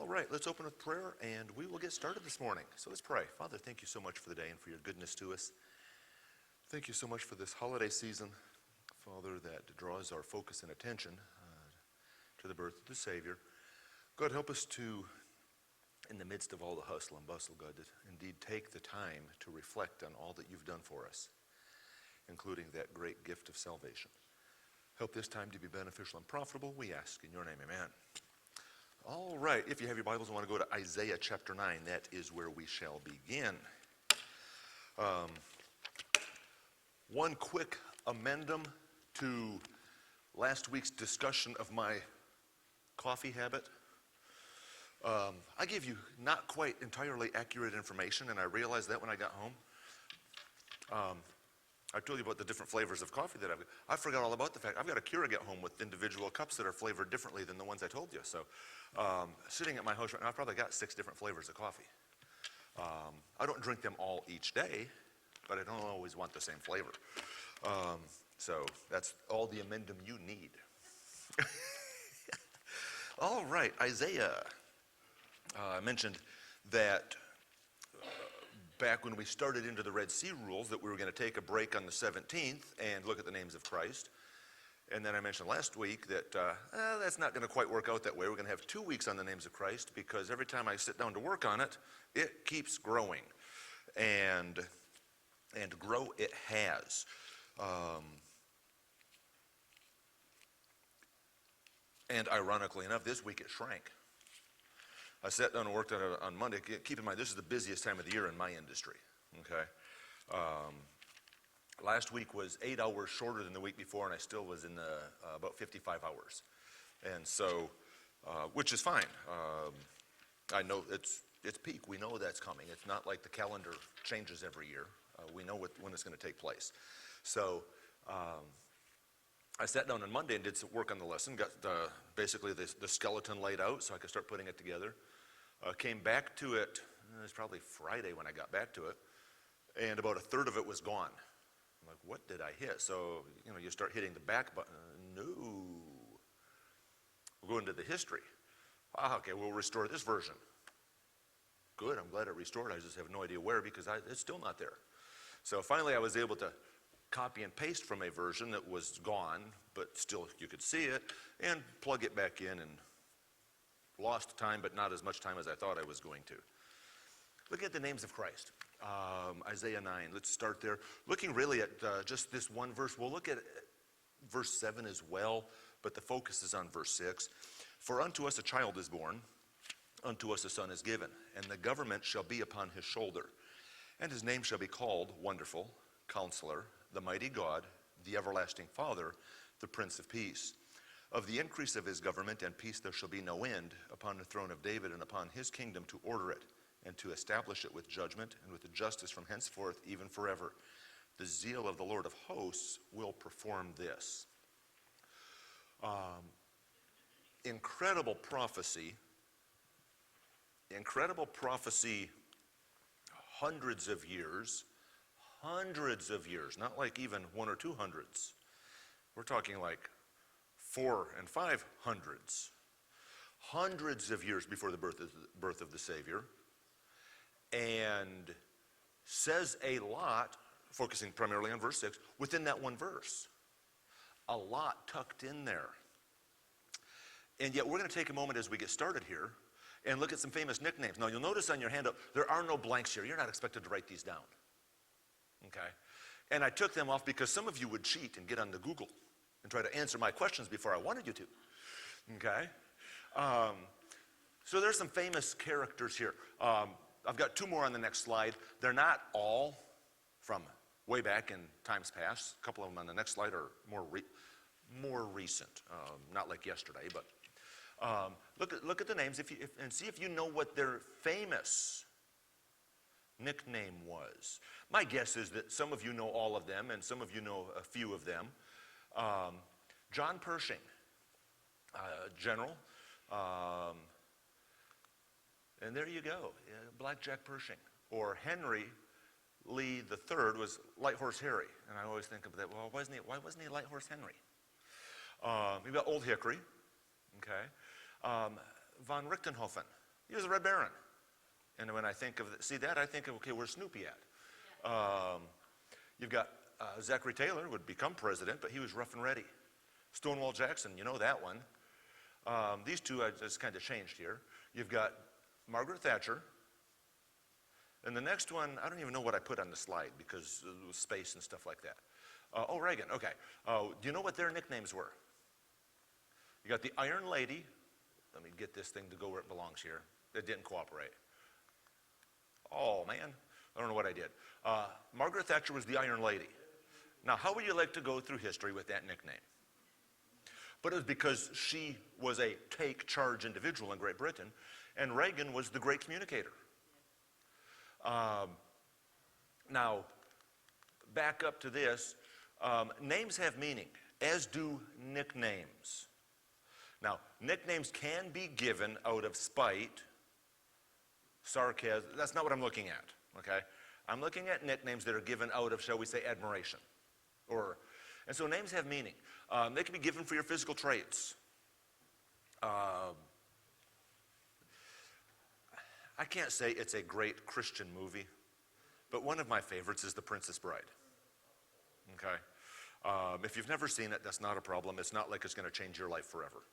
All right, let's open with prayer and we will get started this morning. So let's pray. Father, thank you so much for the day and for your goodness to us. Thank you so much for this holiday season, Father, that draws our focus and attention to the birth of the Savior. God, help us to, in the midst of all the hustle and bustle, God, to indeed take the time to reflect on all that you've done for us, including that great gift of salvation. Help this time to be beneficial and profitable, we ask in your name, amen. All right, if you have your Bibles, I want to go to Isaiah chapter 9. That is where we shall begin. One quick amendum to last week's discussion of my coffee habit. I gave you not quite entirely accurate information, and I realized that when I got home. I told you about the different flavors of coffee that I've got. I forgot all about the fact I've got a Keurig at home with individual cups that are flavored differently than the ones I told you. So sitting at my house right now, I've probably got 6 different flavors of coffee. I don't drink them all each day, but I don't always want the same flavor. So that's all the amendum you need. All right, Isaiah. I mentioned that back when we started into the Red Sea rules that we were going to take a break on the 17th and look at the names of Christ. And then I mentioned last week that that's not going to quite work out that way. We're going to have 2 weeks on the names of Christ because every time I sit down to work on it, it keeps growing. And grow it has. And ironically enough, this week it shrank. I sat down and worked on it on Monday. Keep in mind, this is the busiest time of the year in my industry, okay? Last week was 8 hours shorter than the week before, and I still was in the about 55 hours. And so, which is fine. I know it's peak. We know that's coming. It's not like the calendar changes every year. We know when it's going to take place. So I sat down on Monday and did some work on the lesson, got basically the skeleton laid out so I could start putting it together. Came back to it, it was probably Friday when I got back to it, and about a third of it was gone. I'm like, what did I hit? So, you start hitting the back button. No. We'll go into the history. Okay, we'll restore this version. Good, I'm glad it restored. I just have no idea where because it's still not there. So finally I was able to copy and paste from a version that was gone, but still you could see it, and plug it back in and lost time, but not as much time as I thought I was going to. Look at the names of Christ. Isaiah 9, let's start there. Looking really at just this one verse. We'll look at verse 7 as well, but the focus is on verse 6. For unto us a child is born, unto us a son is given, and the government shall be upon his shoulder. And his name shall be called Wonderful, Counselor, the Mighty God, the Everlasting Father, the Prince of Peace. Of the increase of his government and peace there shall be no end upon the throne of David and upon his kingdom to order it and to establish it with judgment and with justice from henceforth even forever. The zeal of the Lord of hosts will perform this. Incredible prophecy, hundreds of years, not like even 1 or 2 hundreds. We're talking like 4 and 5 hundreds. Hundreds of years before the birth of the Savior. And says a lot, focusing primarily on verse 6, within that one verse. A lot tucked in there. And yet we're going to take a moment as we get started here and look at some famous nicknames. Now you'll notice on your handout, there are no blanks here. You're not expected to write these down. Okay? And I took them off because some of you would cheat and get on the Google and try to answer my questions before I wanted you to. Okay? So there's some famous characters here. I've got 2 more on the next slide. They're not all from way back in times past. A couple of them on the next slide are more recent. Not like yesterday, but look at the names and see if you know what their famous nickname was. My guess is that some of you know all of them and some of you know a few of them. John Pershing, general, and there you go, Blackjack Pershing. Or Henry Lee III was Light Horse Harry, and I always think of that. Well, why wasn't he Light Horse Henry? You've got Old Hickory, okay. Von Richthofen, He was the Red Baron. And when I think of, see that, I think of, okay, where's Snoopy at? You've got Zachary Taylor would become president, but he was rough and ready. Stonewall Jackson, you know that one. These two I just kind of changed here. You've got Margaret Thatcher. And the next one, I don't even know what I put on the slide because of space and stuff like that. Oh, Reagan, okay. Do you know what their nicknames were? You got the Iron Lady. Let me get this thing to go where it belongs here. It didn't cooperate. Oh, man. I don't know what I did. Margaret Thatcher was the Iron Lady. Now, how would you like to go through history with that nickname? But it was because she was a take-charge individual in Great Britain, and Reagan was the great communicator. Now, back up to this. Names have meaning, as do nicknames. Now, nicknames can be given out of spite, sarcasm. That's not what I'm looking at, okay? I'm looking at nicknames that are given out of, shall we say, admiration. And so names have meaning. They can be given for your physical traits. I can't say it's a great Christian movie, but one of my favorites is The Princess Bride. Okay? If you've never seen it, that's not a problem. It's not like it's going to change your life forever.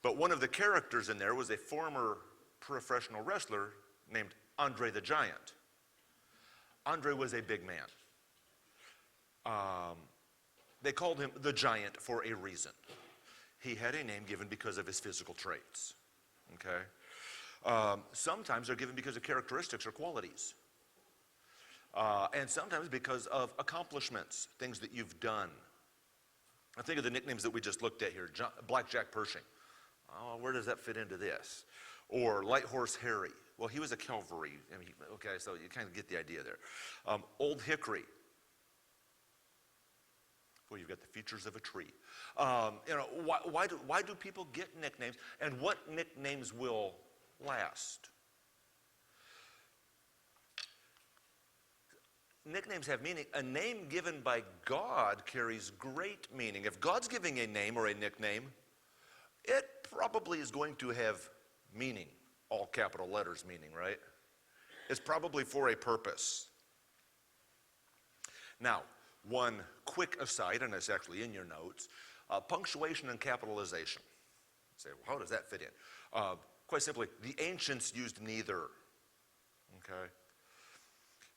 But one of the characters in there was a former professional wrestler named Andre the Giant. Andre was a big man. They called him the Giant for a reason. He had a name given because of his physical traits. Okay? Sometimes they're given because of characteristics or qualities. And sometimes because of accomplishments, things that you've done. I think of the nicknames that we just looked at here. Black Jack Pershing. Oh, where does that fit into this? Or Light Horse Harry. Well, he was a cavalry. I mean, okay, so you kind of get the idea there. Old Hickory. Well, you've got the features of a tree. You know, why do people get nicknames? And what nicknames will last? Nicknames have meaning. A name given by God carries great meaning. If God's giving a name or a nickname, it probably is going to have meaning. All capital letters meaning, right? It's probably for a purpose. Now, one quick aside, and it's actually in your notes, punctuation and capitalization. You say, well, how does that fit in? Quite simply, the ancients used neither. Okay?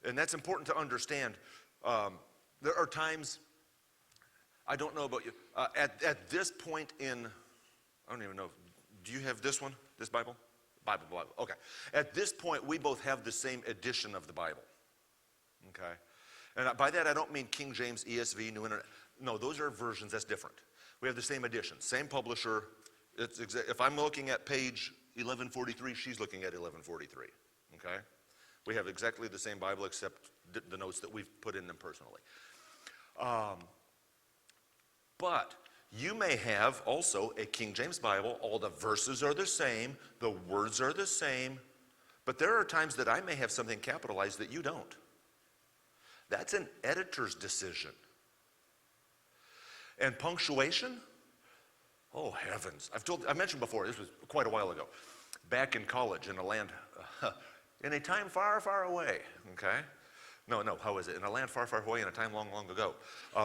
And that's important to understand. There are times, I don't know about you, at this point in, I don't even know, do you have this one, this Bible? Bible, okay. At this point, we both have the same edition of the Bible, okay? And by that, I don't mean King James, ESV, New Internet. No, those are versions, that's different. We have the same edition, same publisher. If I'm looking at page 1143, she's looking at 1143, okay? We have exactly the same Bible except the notes that we've put in them personally. But you may have also a King James Bible. All the verses are the same. The words are the same. But there are times that I may have something capitalized that you don't. That's an editor's decision. And punctuation? Oh, heavens. I mentioned before, this was quite a while ago. Back in college in a land, in a time far, far away, okay? No, how is it? In a land far, far away in a time long, long ago.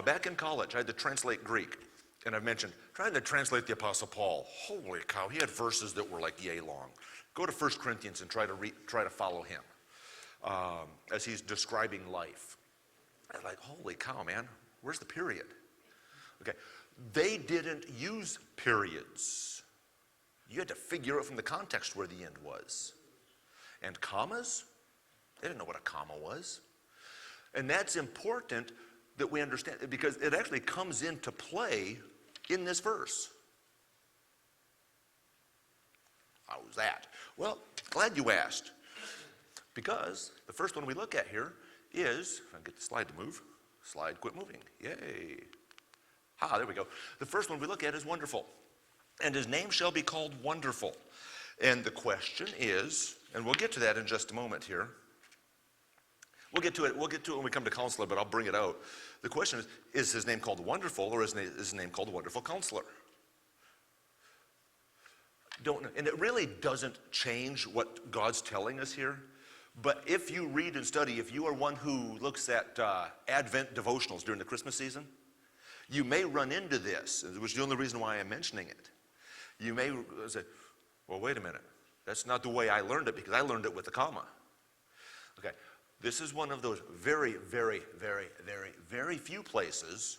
Back in college, I had to translate Greek. And I've mentioned trying to translate the Apostle Paul. Holy cow, he had verses that were like yay long. Go to 1 Corinthians and try to follow him as he's describing life. I was like, holy cow, man, where's the period? Okay, they didn't use periods. You had to figure out from the context where the end was. And commas, they didn't know what a comma was. And that's important that we understand, because it actually comes into play in this verse. How was that? Well, glad you asked. Because the first one we look at here is, if I can get the slide to move. Slide, quit moving. Yay. There we go. The first one we look at is wonderful. And his name shall be called Wonderful. And the question is, and we'll get to that in just a moment here. We'll get to it when we come to Counselor, but I'll bring it out. The question is his name called Wonderful, or is his name called Wonderful Counselor? don't know. And it really doesn't change what God's telling us here. But if you read and study, if you are one who looks at Advent devotionals during the Christmas season, you may run into this, which is the only reason why I'm mentioning it. You may say, well, wait a minute. That's not the way I learned it, because I learned it with a comma. Okay, this is one of those very, very, very, very, very few places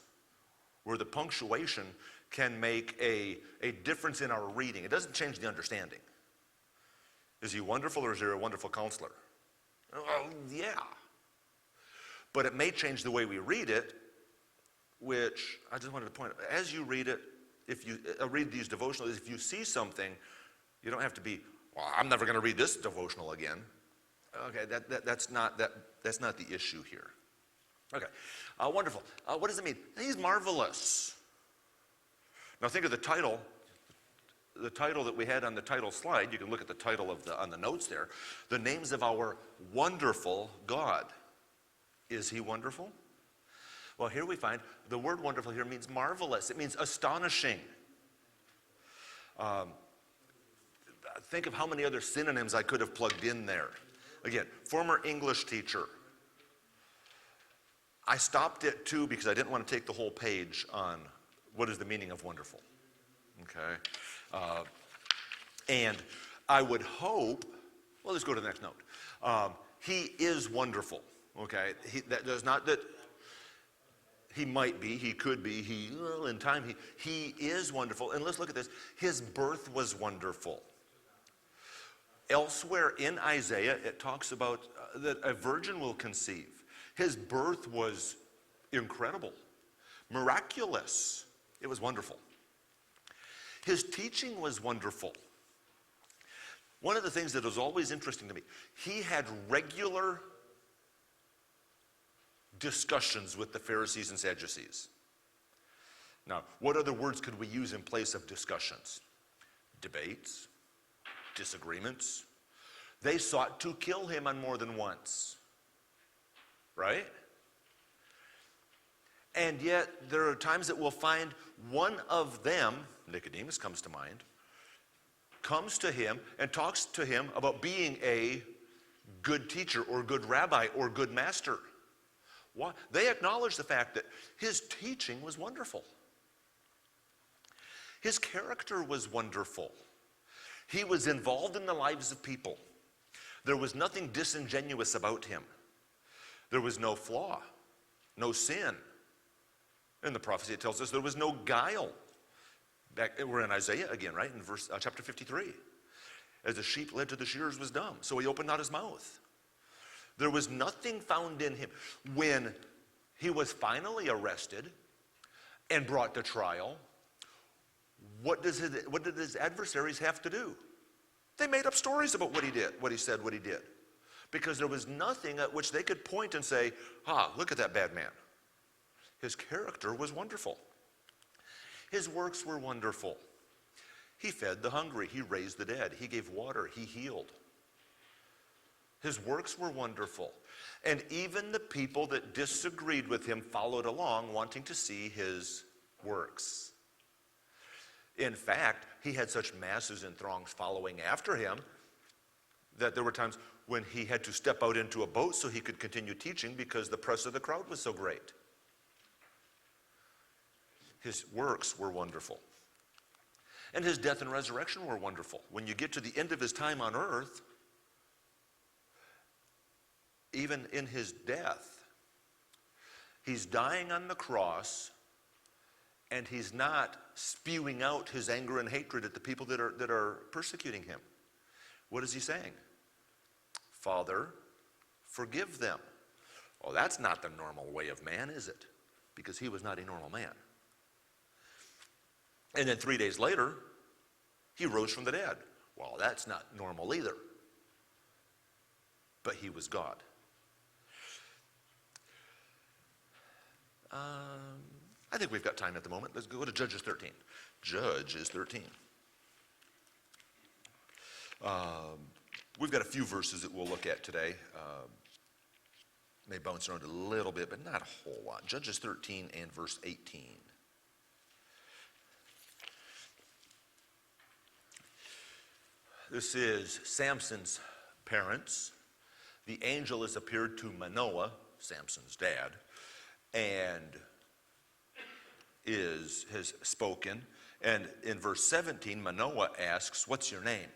where the punctuation can make a difference in our reading. It doesn't change the understanding. Is he wonderful, or is he a wonderful counselor? Well, yeah. But it may change the way we read it, which I just wanted to point out. As you read it, if you read these devotionals, if you see something, you don't have to be, well, I'm never going to read this devotional again. Okay, that's not the issue here. Okay, wonderful. What does it mean? He's marvelous. Now think of the title that we had on the title slide. You can look at the title on the notes there. The names of our wonderful God. Is he wonderful? Well, here we find the word wonderful here means marvelous. It means astonishing. Think of how many other synonyms I could have plugged in there. Again, former English teacher. I stopped at 2 because I didn't want to take the whole page on what is the meaning of wonderful. Okay. And I would hope, well, let's go to the next note. He is wonderful. Okay. That does not that he might be, he could be, in time, he is wonderful. And let's look at this. His birth was wonderful. Elsewhere in Isaiah, it talks about that a virgin will conceive. His birth was incredible, miraculous. It was wonderful. His teaching was wonderful. One of the things that was always interesting to me, he had regular discussions with the Pharisees and Sadducees. Now, what other words could we use in place of discussions? Debates, disagreements. They sought to kill him on more than once. Right? And yet, there are times that we'll find one of them, Nicodemus comes to mind, comes to him and talks to him about being a good teacher or good rabbi or good master. Why? They acknowledge the fact that his teaching was wonderful. His character was wonderful. He was involved in the lives of people. There was nothing disingenuous about him. There was no flaw, no sin. In the prophecy it tells us there was no guile. We're in Isaiah again, right? In chapter 53. As the sheep led to the shearers was dumb, so he opened not his mouth. There was nothing found in him. When he was finally arrested and brought to trial, what did his adversaries have to do? They made up stories about what he did, what he said, what he did. Because there was nothing at which they could point and say, look at that bad man. His character was wonderful. His works were wonderful. He fed the hungry. He raised the dead. He gave water. He healed. His works were wonderful. And even the people that disagreed with him followed along, wanting to see his works. In fact, he had such masses and throngs following after him that there were times when he had to step out into a boat so he could continue teaching because the press of the crowd was so great. His works were wonderful. And his death and resurrection were wonderful. When you get to the end of his time on earth, even in his death, he's dying on the cross, and he's not spewing out his anger and hatred at the people that are persecuting him. What is he saying? Father, forgive them. Well, that's not the normal way of man, is it? Because he was not a normal man. And then 3 days later, he rose from the dead. Well, that's not normal either. But he was God. I think we've got time at the moment. Let's go to Judges 13. Judges 13. We've got a few verses that we'll look at today. May bounce around a little bit, but not a whole lot. Judges 13 and verse 18. This is Samson's parents. The angel has appeared to Manoah, Samson's dad, and has spoken. And in verse 17, Manoah asks, "What's your name?"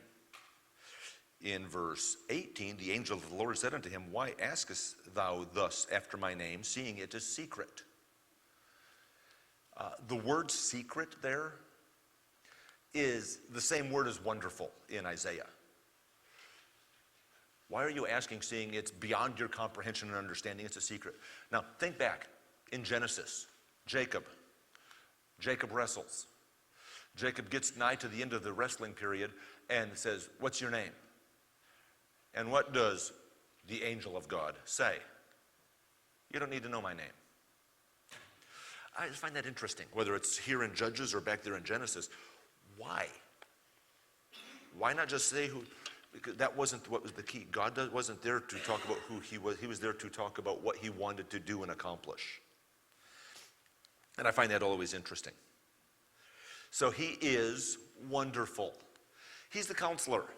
In verse 18, the angel of the Lord said unto him, "Why askest thou thus after my name, seeing it is secret?" The word secret there is the same word as wonderful in Isaiah. Why are you asking, seeing it's beyond your comprehension and understanding? It's a secret. Now, think back in Genesis. Jacob wrestles. Jacob gets nigh to the end of the wrestling period and says, "What's your name?" And what does the angel of God say? "You don't need to know my name." I just find that interesting, whether it's here in Judges or back there in Genesis. Why? Why not just say who? Because that wasn't what was the key. God wasn't there to talk about who he was. He was there to talk about what he wanted to do and accomplish. And I find that always interesting. So he is wonderful. He's the counselor.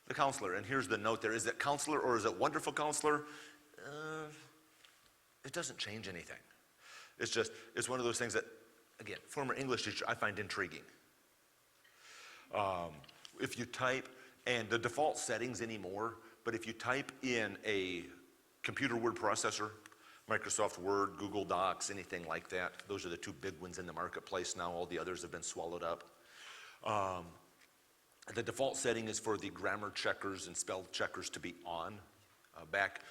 The counselor. And here's the note there. Is it counselor or is it wonderful counselor? It doesn't change anything. It's one of those things that, again, former English teacher, I find intriguing. If you type, and the default settings anymore, but if you type in a computer word processor, Microsoft Word, Google Docs, anything like that, those are the two big ones in the marketplace now. All the others have been swallowed up. The default setting is for the grammar checkers and spell checkers to be on. Back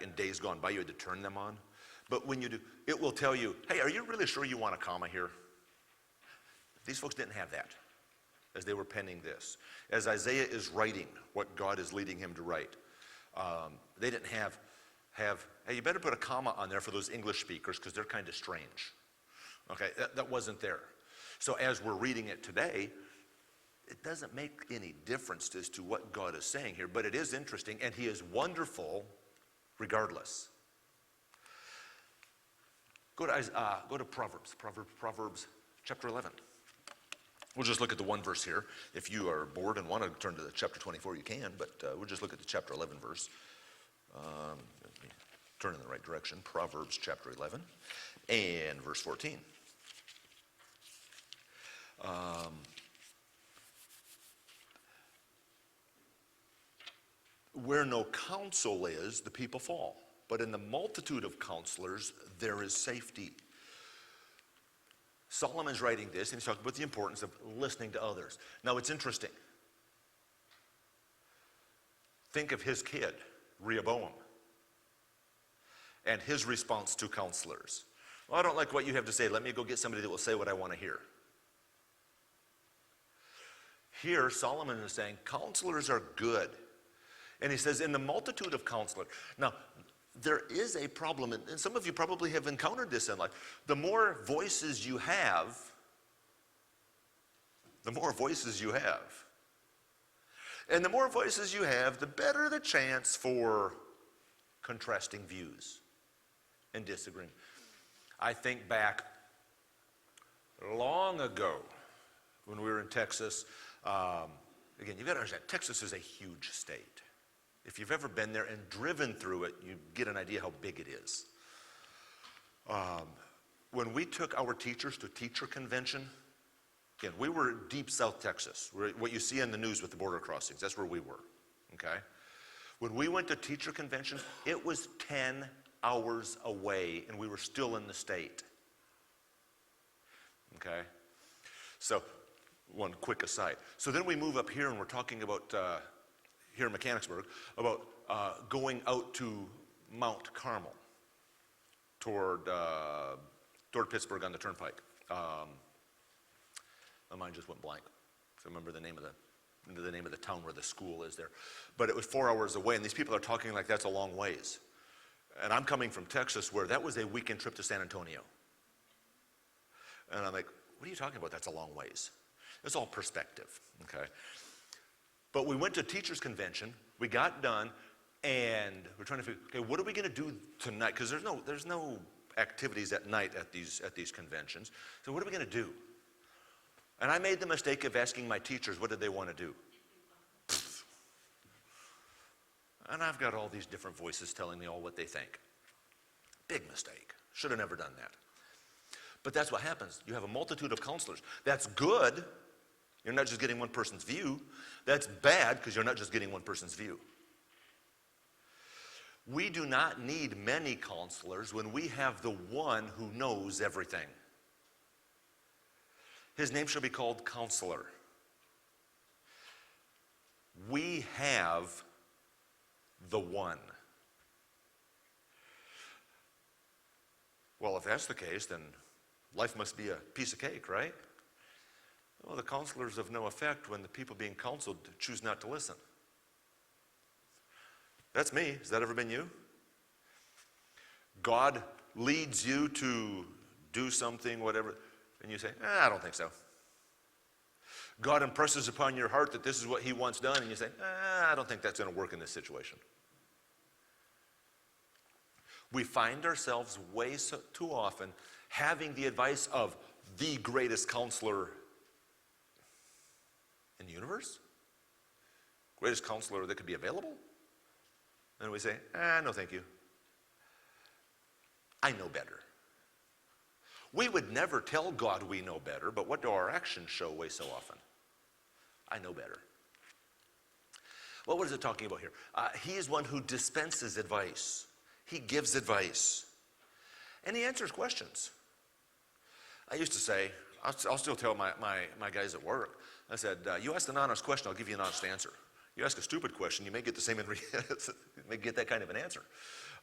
in days gone by, you had to turn them on. But when you do, it will tell you, "Hey, are you really sure you want a comma here?" These folks didn't have that as they were penning this. As Isaiah is writing what God is leading him to write, they didn't have, "Hey, you better put a comma on there for those English speakers because they're kind of strange." Okay, that wasn't there. So as we're reading it today, it doesn't make any difference as to what God is saying here, but it is interesting, and he is wonderful regardless. Go to Proverbs chapter 11. We'll just look at the one verse here. If you are bored and want to turn to chapter 24, you can, but we'll just look at the chapter 11 verse. Let me turn in the right direction. Proverbs chapter 11 and verse 14. Where no counsel is, the people fall. But in the multitude of counselors, there is safety. Solomon's writing this, and he's talking about the importance of listening to others. Now, it's interesting. Think of his kid, Rehoboam, and his response to counselors. "Well, I don't like what you have to say. Let me go get somebody that will say what I want to hear." Here, Solomon is saying, counselors are good. And he says, in the multitude of counselors. Now, there is a problem, and some of you probably have encountered this in life. The more voices you have, the more voices you have. And the more voices you have, the better the chance for contrasting views and disagreement. I think back long ago when we were in Texas. Again, you've got to understand, Texas is a huge state. If you've ever been there and driven through it, you get an idea how big it is. When we took our teachers to teacher convention, again, we were deep South Texas, what you see in the news with the border crossings, that's where we were, okay? When we went to teacher convention, it was 10 hours away, and we were still in the state, okay? So, one quick aside. So then we move up here, and we're talking about here in Mechanicsburg, about going out to Mount Carmel toward Pittsburgh on the turnpike. My mind just went blank. I remember the name of the town where the school is there. But it was 4 hours away, and these people are talking like that's a long ways. And I'm coming from Texas, where that was a weekend trip to San Antonio. And I'm like, what are you talking about? That's a long ways. It's all perspective, okay? But we went to teachers convention, we got done, and we're trying to figure, okay, what are we going to do tonight? Because there's no activities at night at these conventions. So what are we going to do? And I made the mistake of asking my teachers, what did they want to do? And I've got all these different voices telling me all what they think. Big mistake. Should have never done that. But that's what happens. You have a multitude of counselors. That's good. You're not just getting one person's view. That's bad because you're not just getting one person's view. We do not need many counselors when we have the one who knows everything. His name shall be called Counselor. We have the one. Well, if that's the case, then life must be a piece of cake, right? Well, the counselor's of no effect when the people being counseled choose not to listen. That's me. Has that ever been you? God leads you to do something, whatever, and you say, I don't think so. God impresses upon your heart that this is what he wants done, and you say, I don't think that's going to work in this situation. We find ourselves too often having the advice of the greatest counselor in the universe, greatest counselor that could be available, and we say, no thank you. I know better. We would never tell God we know better, but what do our actions show way so often? I know better. Well, what is it talking about here? He is one who dispenses advice. He gives advice. And he answers questions. I used to say, I'll still tell my guys at work, I said, you ask an honest question, I'll give you an honest answer. You ask a stupid question, you may get the same, may get that kind of an answer.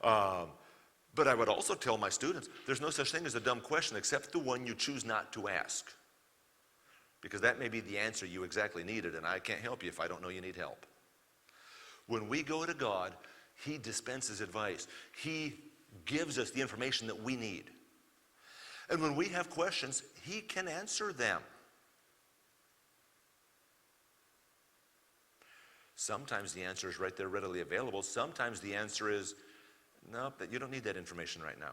But I would also tell my students, there's no such thing as a dumb question except the one you choose not to ask. Because that may be the answer you exactly needed, and I can't help you if I don't know you need help. When we go to God, he dispenses advice. He gives us the information that we need. And when we have questions, he can answer them. Sometimes the answer is right there readily available. Sometimes the answer is, no, you don't need that information right now.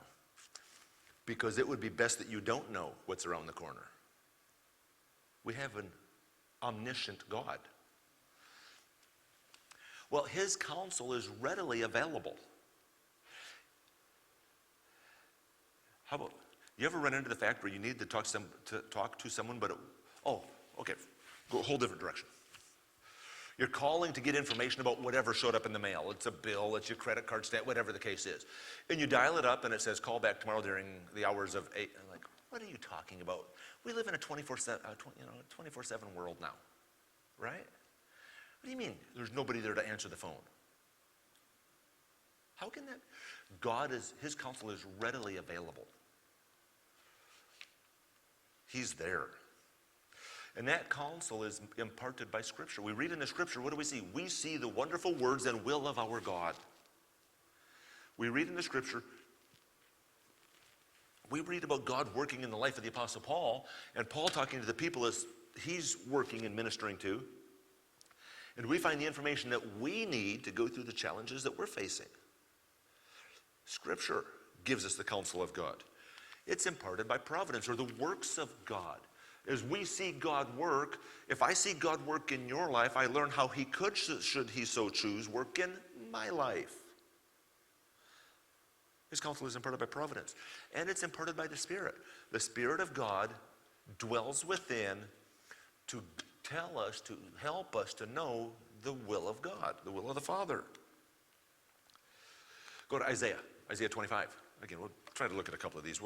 Because it would be best that you don't know what's around the corner. We have an omniscient God. Well, his counsel is readily available. How about, you ever run into the fact where you need to talk to someone, but okay, go a whole different direction. You're calling to get information about whatever showed up in the mail. It's a bill, it's your credit card stamp, whatever the case is. And you dial it up and it says, call back tomorrow during the hours of 8. I'm like, what are you talking about? We live in a 24/7 world now, right? What do you mean there's nobody there to answer the phone? How can that? His counsel is readily available. He's there. And that counsel is imparted by Scripture. We read in the Scripture, what do we see? We see the wonderful words and will of our God. We read in the Scripture, we read about God working in the life of the Apostle Paul, and Paul talking to the people as he's working and ministering to. And we find the information that we need to go through the challenges that we're facing. Scripture gives us the counsel of God. It's imparted by providence, or the works of God. As we see God work, if I see God work in your life, I learn how he could, should he so choose, work in my life. His counsel is imparted by providence. And it's imparted by the Spirit. The Spirit of God dwells within to tell us, to help us to know the will of God, the will of the Father. Go to Isaiah 25. Again, we'll try to look at a couple of these.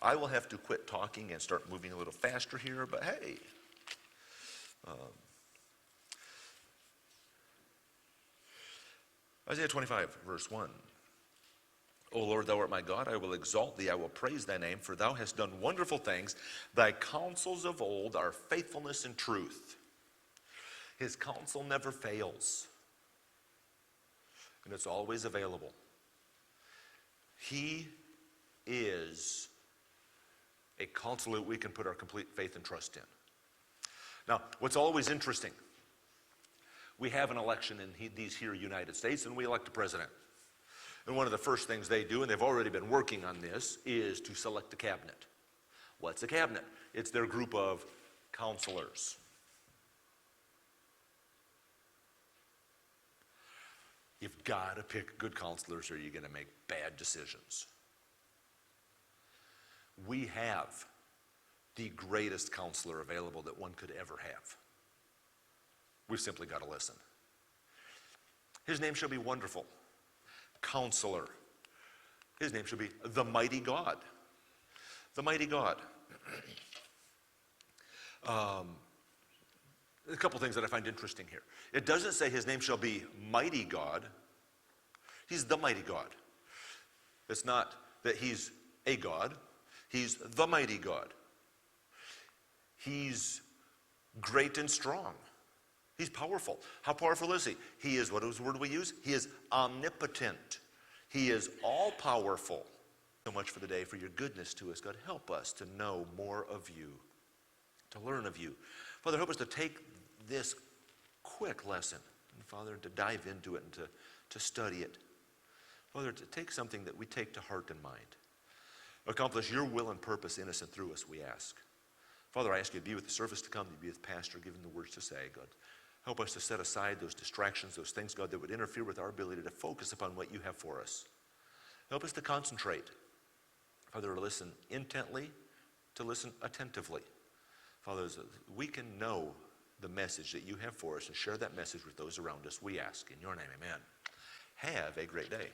I will have to quit talking and start moving a little faster here, but hey. Isaiah 25, verse 1. O Lord, thou art my God, I will exalt thee, I will praise thy name, for thou hast done wonderful things. Thy counsels of old are faithfulness and truth. His counsel never fails, and it's always available. He is a counselor that we can put our complete faith and trust in. Now, what's always interesting, we have an election in these here United States, and we elect a president. And one of the first things they do, and they've already been working on this, is to select a cabinet. What's a cabinet? It's their group of counselors. You've got to pick good counselors or you're going to make bad decisions. We have the greatest counselor available that one could ever have. We've simply got to listen. His name shall be Wonderful, Counselor. His name shall be the Mighty God. The Mighty God. A couple things that I find interesting here. It doesn't say his name shall be Mighty God. He's the Mighty God. It's not that he's a God. He's the Mighty God. He's great and strong. He's powerful. How powerful is he? He is, what is the word we use? He is omnipotent. He is all-powerful. So much for the day, for your goodness to us. God, help us to know more of you, to learn of you. Father, help us to take this quick lesson, and Father, to dive into it and to study it. Father, to take something that we take to heart and mind. Accomplish your will and purpose in us and through us, we ask. Father, I ask you to be with the service to come, to be with Pastor, given the words to say, God. Help us to set aside those distractions, those things, God, that would interfere with our ability to focus upon what you have for us. Help us to concentrate. Father, to listen intently, to listen attentively. Father, we can know the message that you have for us and share that message with those around us, we ask. In your name, amen. Have a great day.